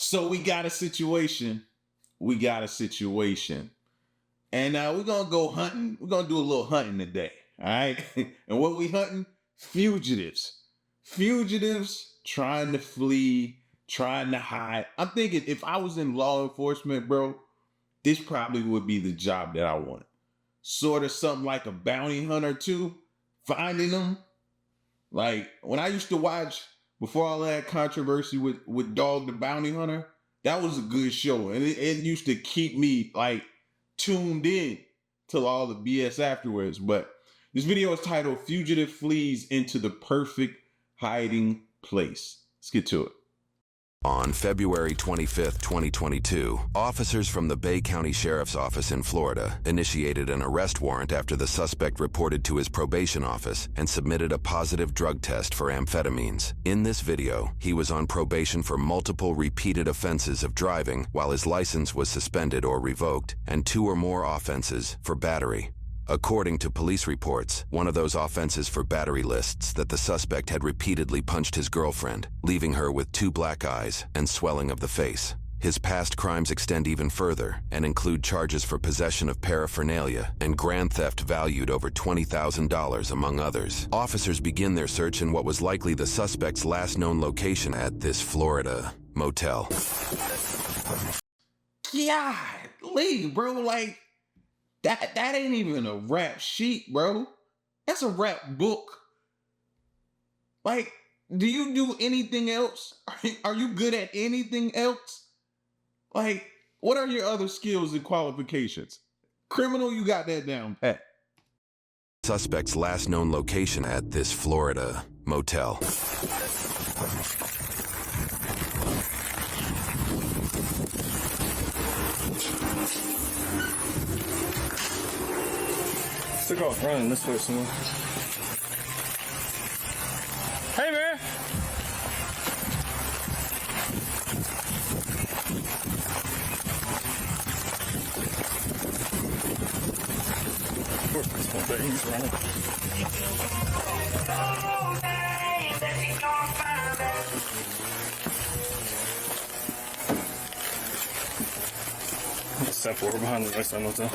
So we got a situation. And we're going to go hunting. We're going to do a little hunting today. All right. And what we hunting? Fugitives. Fugitives trying to flee, trying to hide. I'm thinking if I was in law enforcement, bro, this probably would be the job that I wanted. Sort of something like a bounty hunter too. Finding them. Like when I used to watch, before all that controversy with Dog the Bounty Hunter, that was a good show. And it used to keep me like tuned in till all the BS afterwards. But this video is titled Fugitive Flees into the Perfect Hiding Place. Let's get to it. On February 25, 2022, officers from the Bay County Sheriff's Office in Florida initiated an arrest warrant after the suspect reported to his probation office and submitted a positive drug test for amphetamines. In this video, he was on probation for multiple repeated offenses of driving while his license was suspended or revoked, and 2 or more offenses for battery. According to police reports, one of those offenses for battery lists that the suspect had repeatedly punched his girlfriend, leaving her with 2 black eyes and swelling of the face. His past crimes extend even further and include charges for possession of paraphernalia and grand theft valued over $20,000, among others. Officers begin their search in what was likely the suspect's last known location at this Florida motel. Golly, bro, like, That ain't even a rap sheet, bro. That's a rap book. Like, do you do anything else? Are you good at anything else? Like, what are your other skills and qualifications? Criminal, you got that down pat. Suspect's last known location at this Florida motel. Took off running this way somewhere. Hey, man! Of course, this one day he's running. Step forward behind the next time hotel.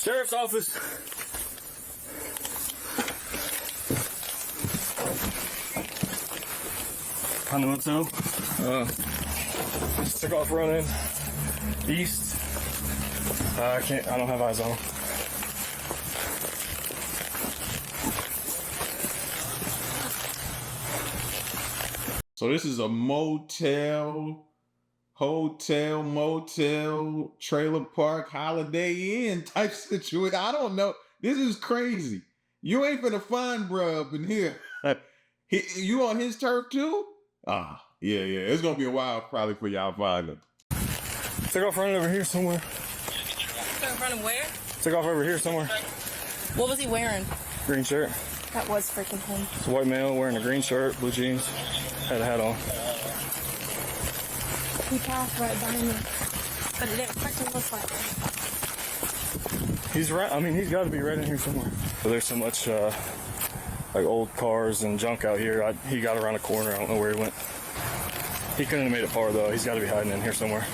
Sheriff's office. Panama hotel. Just took off running east. I don't have eyes on him. So this is a motel, hotel, motel, trailer park, Holiday Inn type situation. I don't know. This is crazy. You ain't finna find bruh up in here. You on his turf too? Yeah. It's gonna be a while probably for y'all find him. Took off running over here somewhere. Took off running where? Took off over here somewhere. What was he wearing? Green shirt. That was freaking him. It's a white male wearing a green shirt, blue jeans, had a hat on. He passed right behind me. But it didn't freaking look like him. He's right. I mean, he's got to be right in here somewhere. But there's so much like old cars and junk out here. He got around a corner. I don't know where he went. He couldn't have made it far though. He's got to be hiding in here somewhere.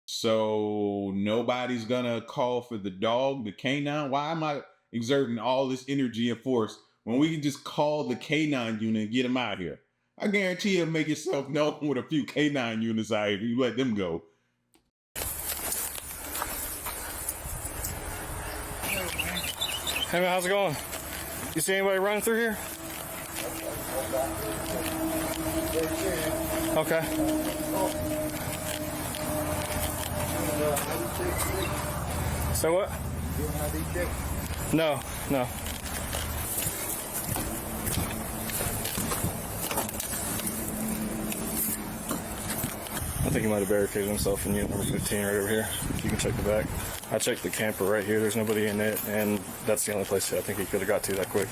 So nobody's gonna call for the dog, the canine? Why am I exerting all this energy and force when we can just call the canine unit and get him out here? I guarantee he'll make himself known with a few canine units out here if you let them go. Hey man, how's it going? You see anybody running through here? Okay. So what? No. I think he might have barricaded himself in unit number 15 right over here. You can check the back. I checked the camper right here. There's nobody in it, and that's the only place I think he could have got to that quick.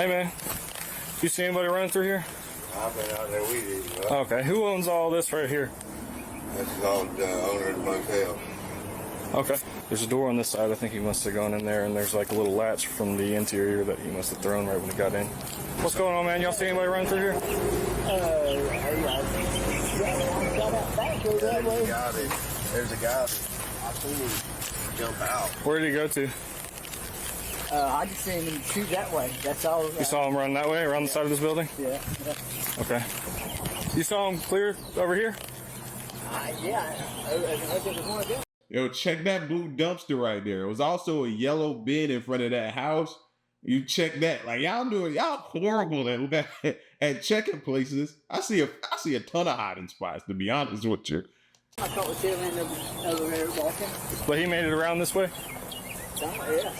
Hey, man. You see anybody running through here? I've been out there with you. Okay. Who owns all this right here? That's all the owner of the motel. Okay. There's a door on this side. I think he must have gone in there, and there's like a little latch from the interior that he must have thrown right when he got in. What's going on, man? Y'all see anybody running through here? There's a guy that I seen him jump out. Where did he go to? I just seen him shoot that way. That's all. You saw him run that way, around the side of this building? Yeah. Okay. You saw him clear over here? Yeah. I think there's one of them. Yo, check that blue dumpster right there. It was also a yellow bin in front of that house. You check that. Like, y'all horrible at checking places. I see a ton of hiding spots, to be honest with you. I thought we still in over there walking. But he made it around this way? Yeah.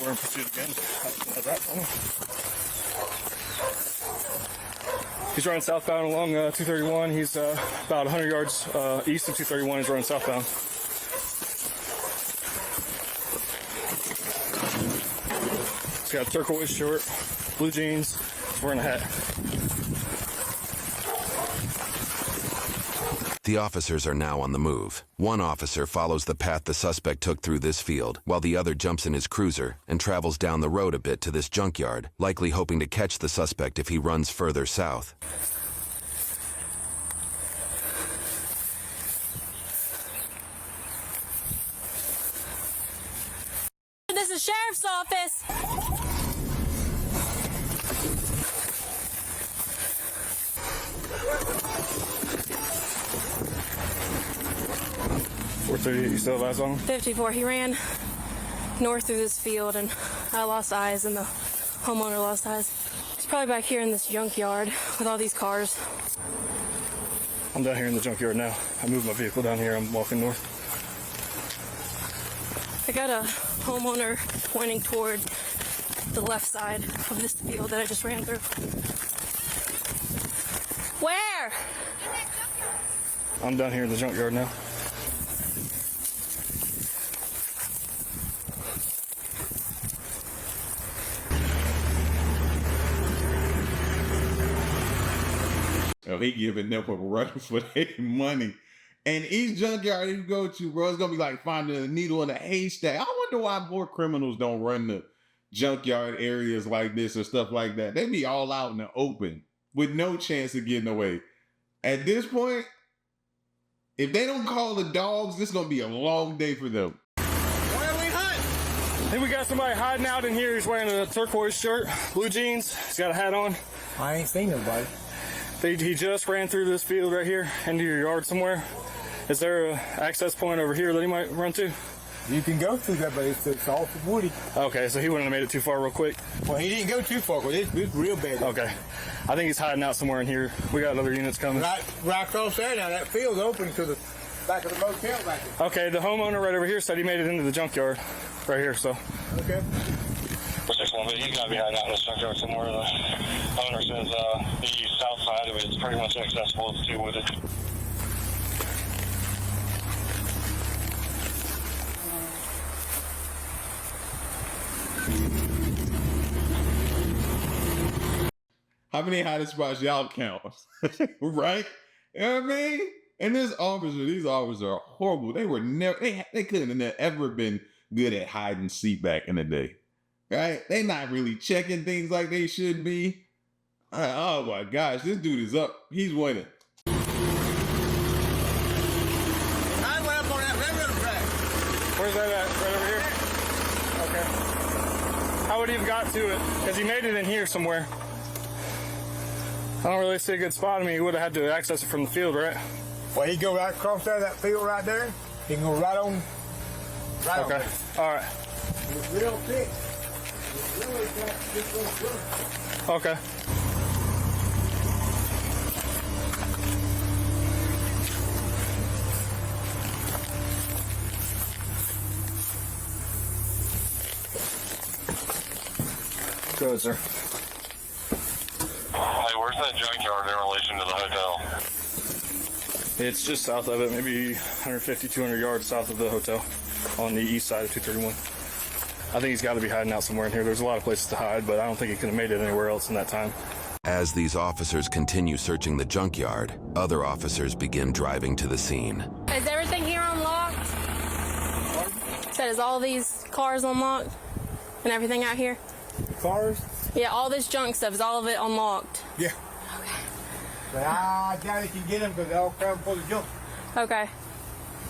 We're in pursuit again. He's running southbound along 231. He's about 100 yards east of 231. He's running southbound. He's got a turquoise shirt, blue jeans, he's wearing a hat. The officers are now on the move. One officer follows the path the suspect took through this field, while the other jumps in his cruiser and travels down the road a bit to this junkyard, likely hoping to catch the suspect if he runs further south. This is Sheriff's Office. 438, you still have eyes on him? 54. He ran north through this field, and I lost eyes, and the homeowner lost eyes. He's probably back here in this junkyard with all these cars. I'm down here in the junkyard now. I moved my vehicle down here. I'm walking north. I got a homeowner pointing toward the left side of this field that I just ran through. Where? I'm down here in the junkyard now. Oh, he giving them a run for their money. And each junkyard you go to, bro, it's gonna be like finding a needle in a haystack. I wonder why more criminals don't run the junkyard areas like this or stuff like that. They be all out in the open with no chance of getting away. At this point, if they don't call the dogs, this is gonna be a long day for them. Where are we hunting? I think we got somebody hiding out in here. He's wearing a turquoise shirt, blue jeans. He's got a hat on. I ain't seen nobody. He just ran through this field right here into your yard somewhere. Is there an access point over here that he might run to? You can go through that, but it's all woody. Okay, so he wouldn't have made it too far real quick. Well, he didn't go too far, but it's real bad. Okay. I think he's hiding out somewhere in here. We got other units coming. Right across there now. That field's open to the back of the motel back there. Okay, the homeowner right over here said he made it into the junkyard right here, so. Okay. For 6-1, but he's got to be hiding out in this junkyard somewhere. The owner says the south side of it is pretty much inaccessible. It's too wooded. How many hiding spots y'all count? Right? You know what I mean? And these officers are horrible. They were never, they couldn't have ever been good at hide and seek back in the day. Right? They not really checking things like they should be. Oh my gosh, this dude is up. He's winning. I went up on that railroad track. Where's that at? Right over here? Okay. How would he have got to it? Because he made it in here somewhere. I don't really see a good spot. I mean, he would have had to access it from the field, right? Well, he go right across there, that field right there. He can go right on. Right Okay. on there. All right. It's real thick. It's really just goes through. Okay. Good, sir. Hey, where's that junkyard in relation to the hotel? It's just south of it, maybe 150, 200 yards south of the hotel on the east side of 231. I think he's got to be hiding out somewhere in here. There's a lot of places to hide, but I don't think he could have made it anywhere else in that time. As these officers continue searching the junkyard, other officers begin driving to the scene. Is everything here unlocked? Said, is all these cars unlocked and everything out here? Cars? Yeah, all this junk stuff, is all of it unlocked? Yeah. But I doubt he can get them because they're all crammed full of junk. Okay.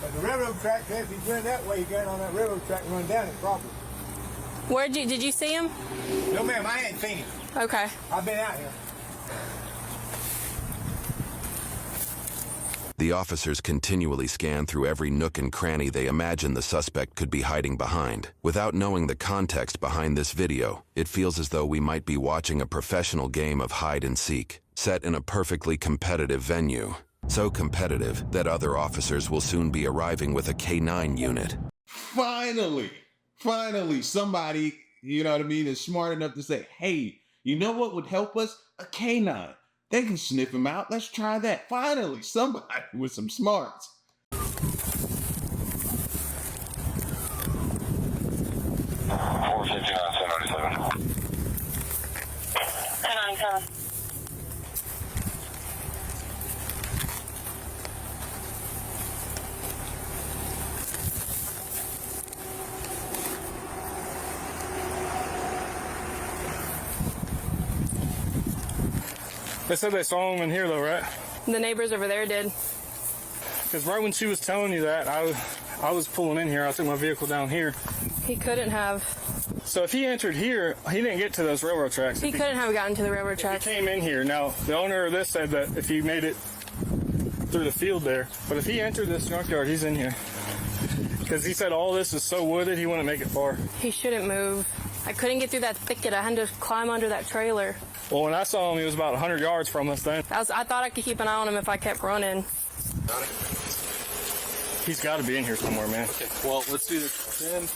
But the railroad track, if he's going that way, he's going on that railroad track and run down it probably. Did you see him? No, ma'am, I ain't seen him. Okay. I've been out here. The officers continually scan through every nook and cranny they imagine the suspect could be hiding behind. Without knowing the context behind this video, it feels as though we might be watching a professional game of hide and seek, set in a perfectly competitive venue. So competitive that other officers will soon be arriving with a K9 unit. Finally, somebody, you know what I mean, is smart enough to say, hey, you know what would help us? A K9. They can sniff him out. Let's try that. Finally, somebody with some smarts. 1097. They said they saw him in here, though, right? The neighbors over there did. Because right when she was telling you that, I was pulling in here. I took my vehicle down here. He couldn't have. So if he entered here, he didn't get to those railroad tracks. He couldn't have gotten to the railroad tracks. He came in here. Now, the owner of this said that if he made it through the field there, but if he entered this junkyard, he's in here. Because he said all this is so wooded, he wouldn't make it far. He shouldn't move. I couldn't get through that thicket. I had to climb under that trailer. Well, when I saw him, he was about 100 yards from us then. I thought I could keep an eye on him if I kept running. Got it. He's got to be in here somewhere, man. Okay, well, let's do this. Then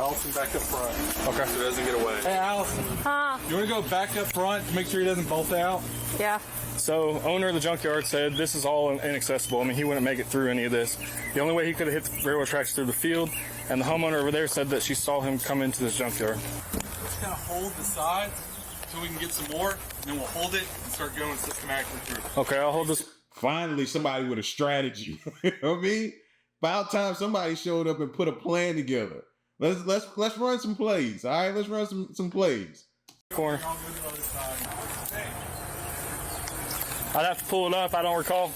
Allison back up front. Okay. So he doesn't get away. Hey, Allison. Huh? You want to go back up front to make sure he doesn't bolt out? Yeah. So, owner of the junkyard said this is all inaccessible. I mean, he wouldn't make it through any of this. The only way he could have hit the railroad tracks through the field, and the homeowner over there said that she saw him come into this junkyard. Just kind of hold the sides until we can get some more, and then we'll hold it and start going systematically through. Okay, I'll hold this. Finally, somebody with a strategy. You know what I mean? About time somebody showed up and put a plan together. Let's run some plays. All right, let's run some plays. Corner. I'd have to pull it up. I don't recall.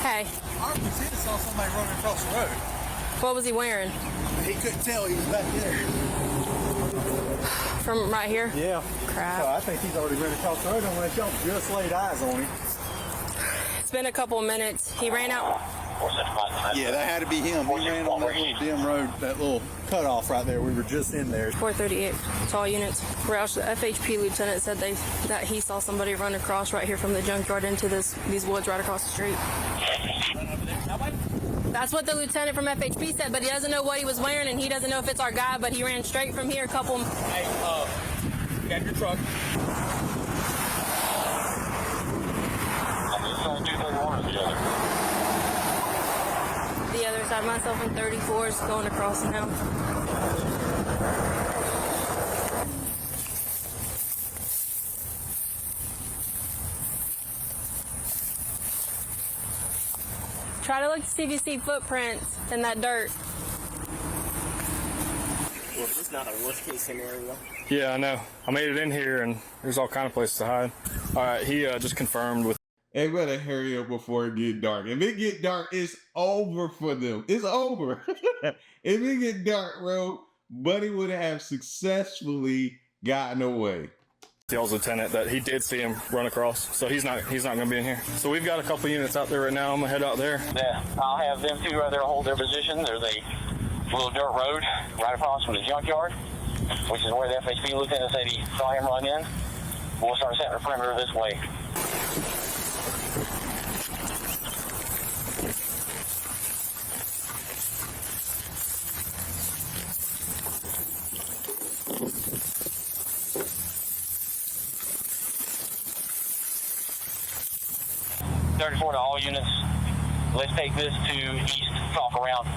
Hey, Our lieutenant saw somebody running across the road. what was he wearing? He couldn't tell he was back there. From right here? Yeah. Crap. I think he's already ran across the road unless y'all just laid eyes on him. It's been a couple of minutes. He ran out. Yeah, that had to be him. He ran on that little dim road, that little cutoff right there. We were just in there. 438, it's all units. Roush, the FHP lieutenant said that he saw somebody run across right here from the junkyard into these woods right across the street. That's what the lieutenant from FHP said, but he doesn't know what he was wearing, and he doesn't know if it's our guy, but he ran straight from here a couple... Hey, got your truck. The other side, myself in 34s going across now. Try to look to see if you see footprints in that dirt. Well, this is not a worst case scenario. Yeah, I know. I made it in here, and there's all kind of places to hide. All right, he just confirmed with. They better hurry up before it get dark. If it get dark, it's over for them. It's over. If it get dark, bro, Buddy would have successfully gotten away. Tells lieutenant that he did see him run across, so he's not going to be in here. So we've got a couple units out there right now. I'm gonna head out there. Yeah, I'll have them two right there hold their position. There's a little dirt road right across from the junkyard, which is where the FHP lieutenant said he saw him run in. We'll start setting the perimeter this way. To all units, let's take this to east, talk around,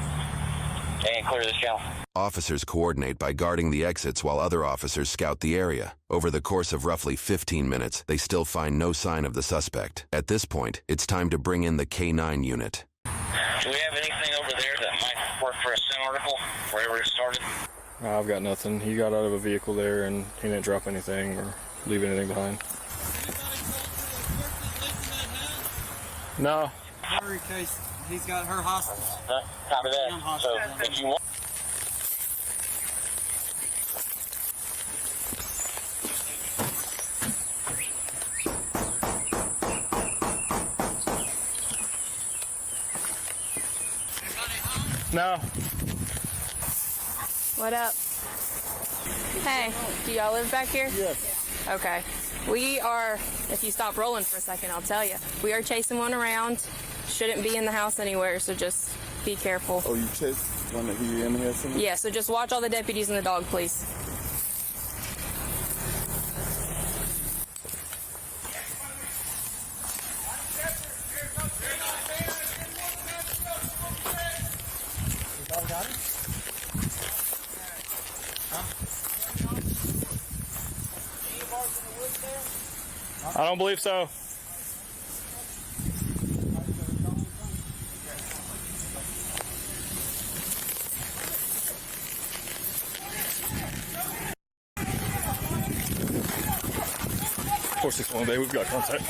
and clear this channel. Officers coordinate by guarding the exits while other officers scout the area. Over the course of roughly 15 minutes, they still find no sign of the suspect. At this point, it's time to bring in the K-9 unit. Do we have anything over there that might work for a SIN article, wherever it started? I've got nothing. He got out of a vehicle there and he didn't drop anything or leave anything behind. No. Her case, he's got her hostage. Copy that. So if you want. No. What up? Hey, do y'all live back here? Yes. Okay. We are, if you stop rolling for a second, I'll tell you. We are chasing one around. Shouldn't be in the house anywhere, so just be careful. Oh, you chased one that he in here somewhere? Yeah, so just watch all the deputies and the dog, please. I don't believe so. Of course, 6-1 day, we've got contact.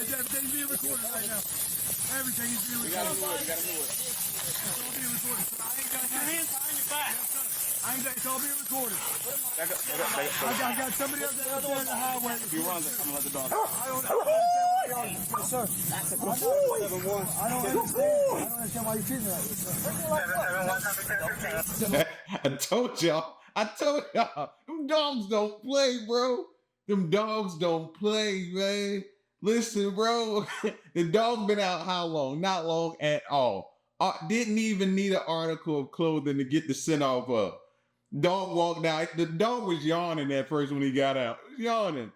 Everything's being recorded right now. Everything is being recorded. It's all being recorded. I ain't got your hands behind your back. It's all being recorded. I got somebody else out there in the highway. If he runs, I'm gonna let the dog. I don't understand. Yes, sir. That's a good boy. I don't understand why you treat me like this. I told y'all. Them dogs don't play, bro. Them dogs don't play, man. Listen, bro. The dog been out how long? Not long at all. Didn't even need an article of clothing to get the scent off of. Dog walked out. The dog was yawning at first when he got out. He was yawning.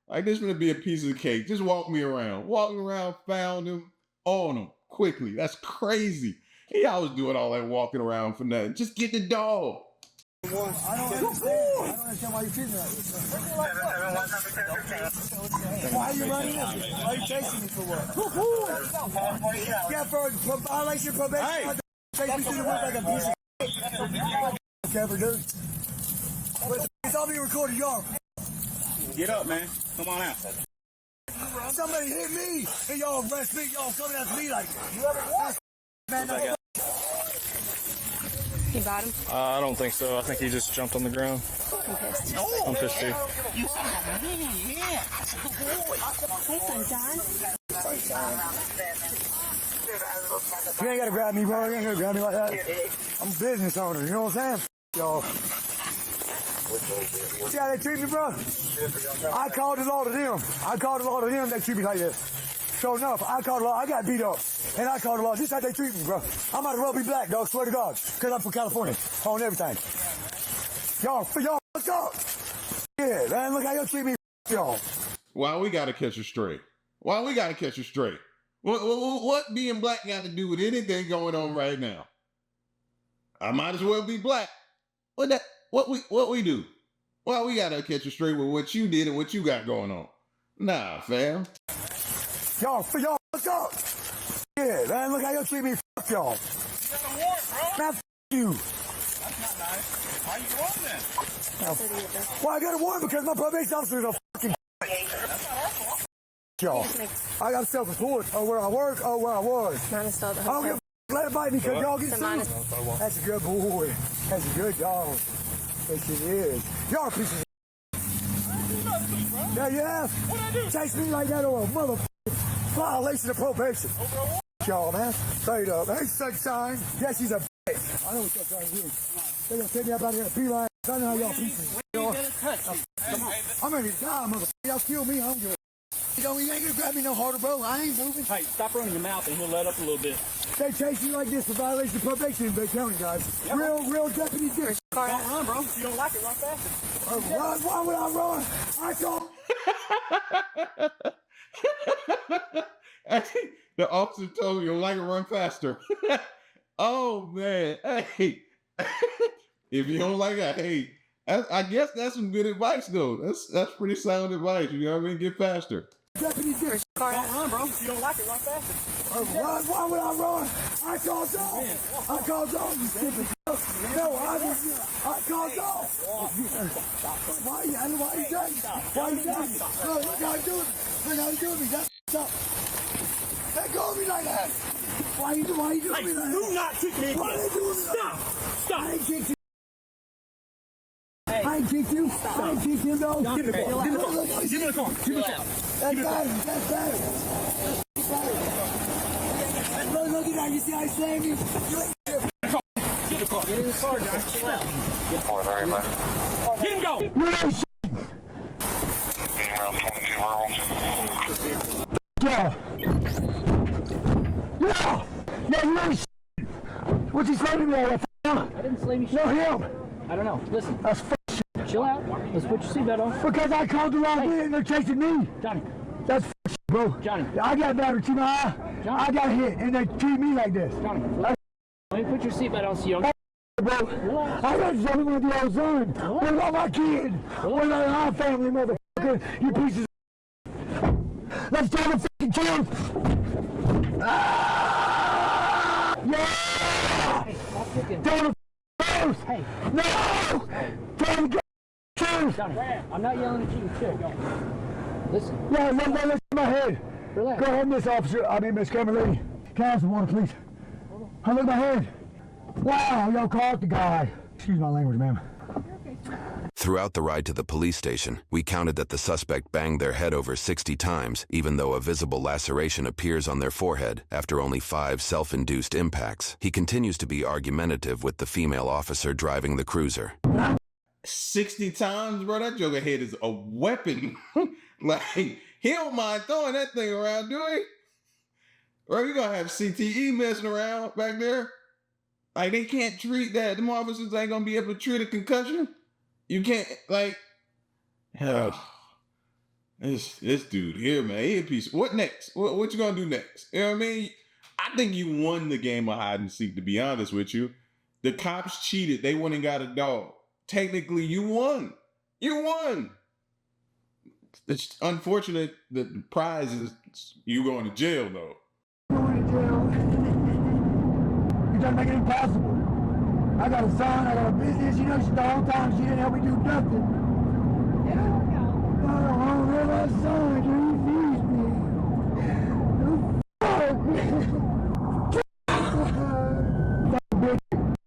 Like, this gonna be a piece of cake. Just walk me around. Walking around, found him, on him quickly. That's crazy. He always doing all that walking around for nothing. Just get the dog. I don't understand why you treat me like this. Why are you running? Why are you chasing me for what? Yeah, for violation of probation. Hey! Chase me through the woods like a piece of ever do. It's all being recorded, y'all. Get up, man. Come on out. Somebody hit me, and y'all arrest me. Y'all coming after me like that. Man, You got him? I don't think so. I think he just jumped on the ground. I'm pissed. I'm pissed too. You son of a man, yeah. That's a good boy. Hey, Sunshine. You ain't gotta grab me, bro. You ain't gonna grab me like that. I'm a business owner. You know what I'm saying? Y'all. See how they treat me, bro? I called the law to them. They treat me like this. Sure enough, I called the law. I got beat up. And I called the law. This is how they treat me, bro. I might as well be black, dog. Swear to God. Because I'm from California. On everything. Y'all, what's up? Yeah, man, look how y'all treat me, y'all. Why we gotta catch her straight? What being black got to do with anything going on right now? I might as well be black. What we do? Why we gotta catch her straight with what you did and what you got going on? Nah, fam. Y'all, what's up? Yeah, man, look how y'all treat me, y'all. You got a warrant, bro. Now, you. That's not nice. Why you going then? Well, I got a warrant because my probation officer is a fucking y'all. I got self-report or where I work or where I was. I don't give a let it bite me because y'all get sued. That's a good boy. That's a good dog. Yes, it is. Y'all pieces of yeah, you have. What'd I do? Chase me like that or a motherfucking violation of probation. Y'all, man. Straight up. Hey, Sunshine. Yeah, she's a bitch. I know what Sunshine is. They're going to take me up out here and beeline. I know how y'all pieces. I'm ready to die, motherfucker. Y'all kill me. I don't give a You ain't gonna grab me no harder, bro. I ain't moving. Hey, stop running your mouth and he'll let up a little bit. They chase you like this for violation of probation in Bay County, guys. Yep. Real deputy dick. Don't run, bro. If you don't like it, run faster. Run? Why would I run? I don't. The officer told me you like to run faster. Oh man, hey, if you don't like that, hey, I guess that's some good advice though. That's pretty sound advice. You know what I mean? Get faster. Deputy dick. Don't run, bro. If you don't like it, run faster. Run? Why would I run? I called off. I called off. You stupid. No, I called off. Why you done? Why you done? No, look how you doing. Look how you doing me. That's up. They call me like that. Why you doing me like that? Do not kick me. Why they doing me like that? Stop. I ain't kicked you. I ain't kicked you. I ain't kicked him though. Give me the car. Give me the car. Give me the car. Give me the car. That's bad. That's bad. Look at that. You see how he slammed me? You ain't Get the car. Get in the car, John. Chill out. Get him go. Yeah. You really what's he slamming me at? I didn't slam you. No, him. I don't know. Listen. That's chill out. Let's put your seatbelt on. Because I called the wrong way and they're chasing me. Johnny. That's bro. Johnny. I got battery to my eye. Johnny. I got hit and they treat me like this. Johnny. Let me put your seatbelt on so you don't. Bro, relax. I got something with the old son. What about my kid? What about our family, motherfucker? You pieces of. Let's tell the fucking truth. Yeah! Hey, stop kicking. Tell the truth. Hey. No! Tell the truth. Johnny, I'm not yelling at you. Chill. Listen. Yeah, listen to my head. Relax. Go ahead, Miss Officer. I mean, Miss Camera Lady. Can I have some water, please? I look at my head. Wow, y'all caught the guy. Excuse my language, ma'am. Throughout the ride to the police station, we counted that the suspect banged their head over 60 times, even though a visible laceration appears on their forehead after only 5 self-induced impacts. He continues to be argumentative with the female officer driving the cruiser. 60 times, bro. That joker head is a weapon. Like, he don't mind throwing that thing around, do he? Bro, you gonna have CTE messing around back there? Like, they can't treat that. Them officers ain't gonna be able to treat a concussion. You can't, like, this dude here, man, he a piece. What next? What you gonna do next? You know what I mean? I think you won the game of hide and seek, to be honest with you. The cops cheated. They went and got a dog. Technically, you won. You won. It's unfortunate that the prize is you going to jail, though. Going to jail. You're trying to make it impossible. I got a son, I got a business, you know, the whole time she didn't help me do nothing. I don't know my son, dude, he needs me.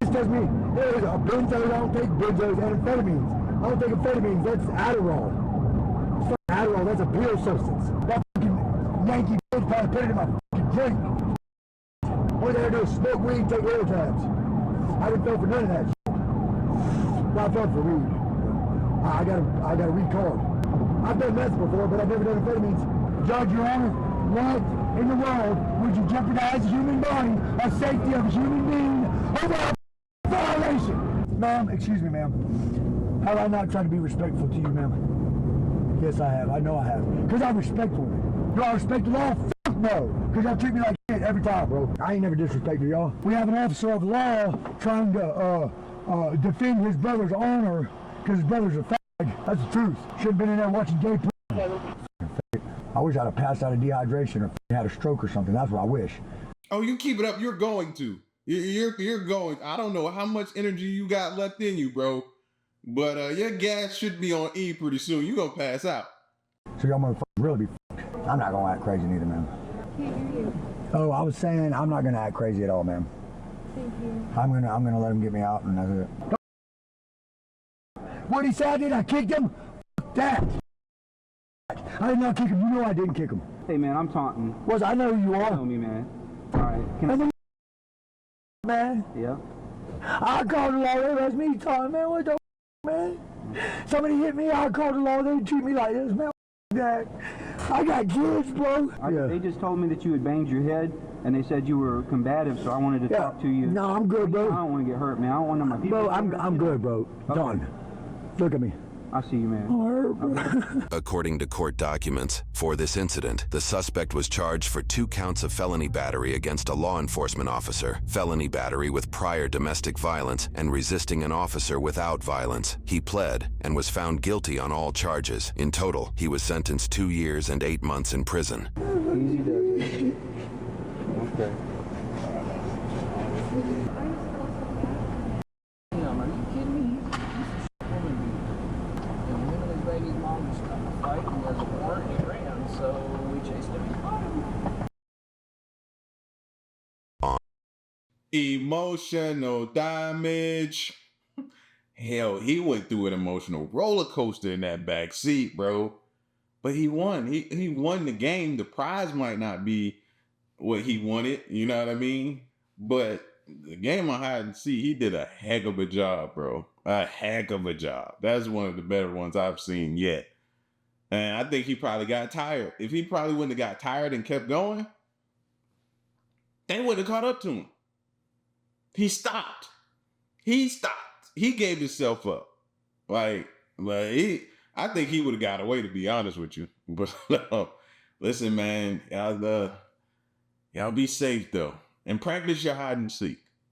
This tells me, there's a benzo, I don't take benzos, amphetamines. I don't take amphetamines, that's Adderall. It's not Adderall, that's a pill substance. That fucking Yankee bitch probably put it in my fucking drink. What they do is smoke weed, take oil tabs. I didn't feel for none of that shit. Well, I felt for weed. I got a weed card. I've done meth before, but I've never done amphetamines. Judge, Your Honor, what in the world would you jeopardize the human body or safety of a human being over a violation? Ma'am, excuse me, ma'am. Have I not tried to be respectful to you, ma'am? Yes, I have. I know I have. Because I'm respectful. Do I respect the law? Fuck no. Because y'all treat me like shit every time, bro. I ain't never disrespected y'all. We have an officer of law trying to defend his brother's honor because his brother's a fag. That's the truth. Should have been in there watching gay porn. I wish I'd have passed out of dehydration or had a stroke or something. That's what I wish. Oh, you keep it up. You're going to. You're going. I don't know how much energy you got left in you, bro. But your gas should be on E pretty soon. You're going to pass out. So y'all motherfuckers really be f***ed. I'm not going to act crazy neither, man. Can't hear you. Oh, I was saying I'm not going to act crazy at all, man. Thank you. I'm gonna let him get me out and that's it. What he said I did, I kicked him? F*** that. I did not kick him. You know I didn't kick him. Hey, man, I'm taunting. I know who you are. You know me, man. All right. Man? Yeah? I called the law. That's me taunting, man. What the man? Somebody hit me. I called the law. They treat me like this, man. that. I got kids, bro. They just told me that you had banged your head, and they said you were combative, so I wanted to talk to you. No, I'm good, bro. I don't want to get hurt, man. I don't want my people. Bro, I'm good, bro. Okay. Done. Look at me. I see you, man. I'm hurt, bro. According to court documents, for this incident, the suspect was charged for 2 counts of felony battery against a law enforcement officer, felony battery with prior domestic violence, and resisting an officer without violence. He pled and was found guilty on all charges. In total, he was sentenced 2 years and 8 months in prison. Easy does it. Okay. Emotional damage. Hell, he went through an emotional roller coaster in that back seat, bro. But he won. He won the game. The prize might not be what he wanted, you know what I mean? But the game on hide and seek, he did a heck of a job, bro. A heck of a job. That's one of the better ones I've seen yet. And I think he probably got tired. If he probably wouldn't have got tired and kept going, they would have caught up to him. He stopped. He stopped. He gave himself up. I think he would have got away, to be honest with you. But listen, man, y'all be safe though, and practice your hide and seek.